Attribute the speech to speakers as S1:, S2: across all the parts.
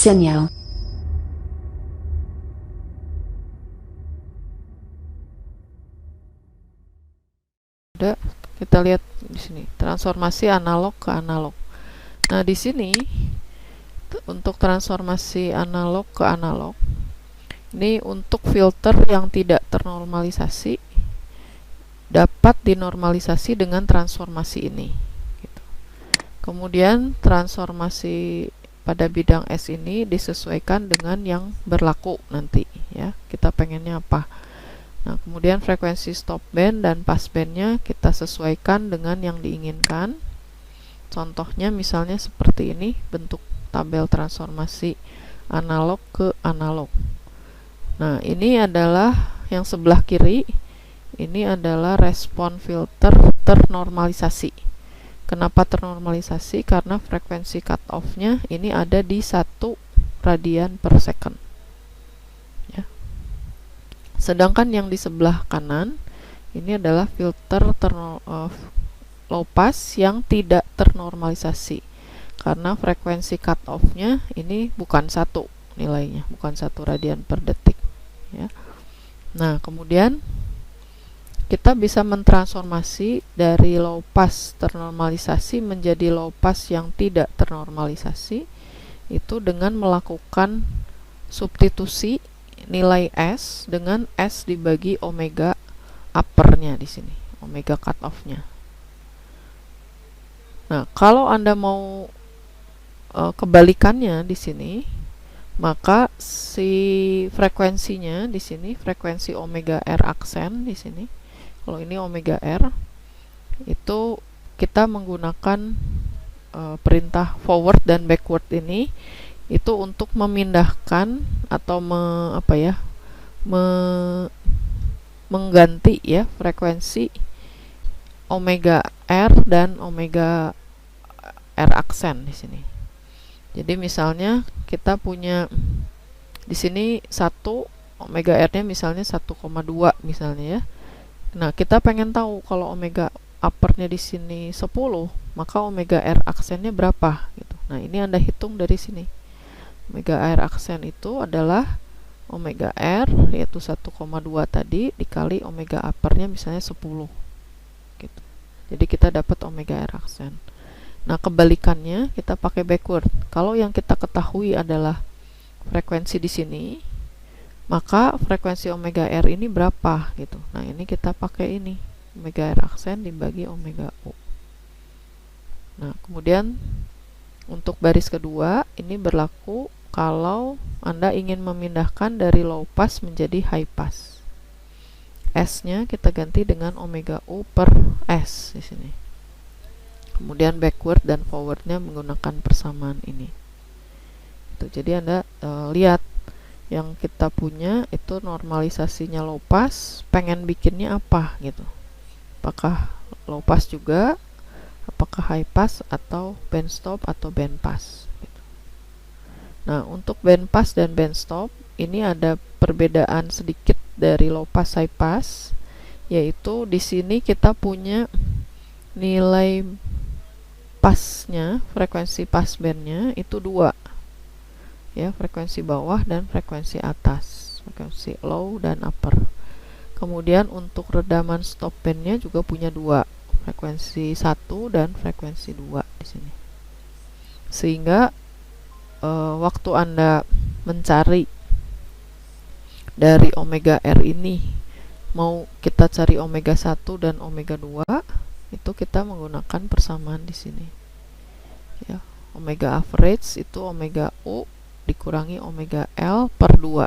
S1: signal.
S2: Udah, kita lihat di sini transformasi analog ke analog. Nah, di sini untuk transformasi analog ke analog, ini untuk filter yang tidak ternormalisasi dapat dinormalisasi dengan transformasi ini. Gitu. Kemudian transformasi pada bidang S ini disesuaikan dengan yang berlaku nanti, ya. Kita pengennya apa? Nah, kemudian frekuensi stop band dan pass bandnya kita sesuaikan dengan yang diinginkan. Contohnya misalnya seperti ini bentuk tabel transformasi analog ke analog. Nah, ini adalah yang sebelah kiri. Ini adalah respon filter ternormalisasi. Kenapa ternormalisasi? Karena frekuensi cutoff-nya ini ada di 1 radian per second. Ya. Sedangkan yang di sebelah kanan ini adalah filter low pass yang tidak ternormalisasi. Karena frekuensi cutoff-nya ini bukan 1 nilainya, bukan 1 radian per detik. Ya. Nah, kemudian kita bisa mentransformasi dari low pass ternormalisasi menjadi low pass yang tidak ternormalisasi itu dengan melakukan substitusi nilai S dengan S dibagi omega uppernya di sini, omega cutoff-nya. Nah, kalau Anda mau kebalikannya di sini, maka si frekuensinya di sini, frekuensi omega R aksen di sini, kalau ini omega R, itu kita menggunakan perintah forward dan backward ini itu untuk memindahkan atau mengganti ya frekuensi omega R dan omega R aksen di sini. Jadi misalnya kita punya di sini 1 omega R-nya misalnya 1,2 misalnya ya. Nah, kita pengen tahu kalau omega uppernya di sini 10, maka omega R aksennya berapa gitu. Nah, ini Anda hitung dari sini. Omega R aksen itu adalah omega R yaitu 1,2 tadi dikali omega uppernya misalnya 10 gitu. Jadi kita dapat omega R aksen. Nah, kebalikannya kita pakai backward. Kalau yang kita ketahui adalah frekuensi di sini, maka frekuensi omega R ini berapa gitu. Nah, ini kita pakai ini omega R aksen dibagi omega U. Nah, kemudian untuk baris kedua ini berlaku kalau Anda ingin memindahkan dari low pass menjadi high pass. S-nya kita ganti dengan omega U per S di sini. Kemudian backward dan forwardnya menggunakan persamaan ini. Jadi Anda lihat yang kita punya itu normalisasinya low pass, pengen bikinnya apa gitu. Apakah low pass juga, apakah high pass atau band stop atau band pass gitu. Nah, untuk band pass dan band stop ini ada perbedaan sedikit dari low pass high pass, yaitu di sini kita punya nilai passnya, frekuensi pass bandnya itu 2. Ya, frekuensi bawah dan frekuensi atas, frekuensi low dan upper. Kemudian untuk redaman stop bandnya juga punya 2, frekuensi 1 dan frekuensi 2 di sini. Sehingga waktu Anda mencari dari omega R ini, mau kita cari omega 1 dan omega 2, itu kita menggunakan persamaan di sini. Ya, omega average itu omega U dikurangi omega L per 2.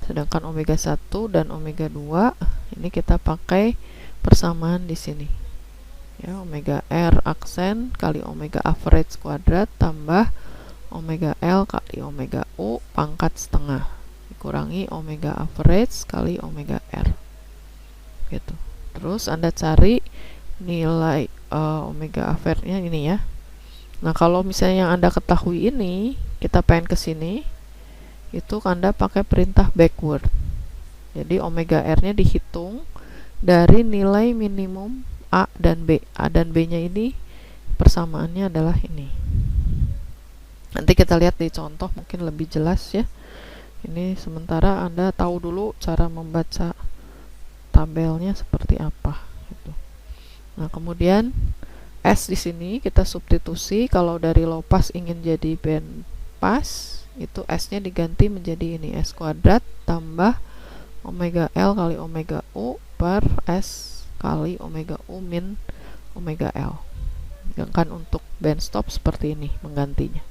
S2: Sedangkan omega 1 dan omega 2 ini kita pakai persamaan di sini. Ya, omega R aksen kali omega average kuadrat tambah omega L kali omega U pangkat setengah dikurangi omega average kali omega R. Gitu. Terus Anda cari nilai omega average-nya ini ya. Nah, kalau misalnya yang Anda ketahui ini, kita pengen ke sini, itu Anda pakai perintah backward. Jadi omega R-nya dihitung dari nilai minimum A dan B. A dan B-nya ini persamaannya adalah ini. Nanti kita lihat di contoh mungkin lebih jelas ya. Ini sementara Anda tahu dulu cara membaca tabelnya seperti apa gitu. Nah, kemudian S di sini kita substitusi. Kalau dari low pass ingin jadi band pass, itu S-nya diganti menjadi ini, S kuadrat tambah omega L kali omega U per S kali omega U min omega L. Sedangkan untuk band stop seperti ini menggantinya.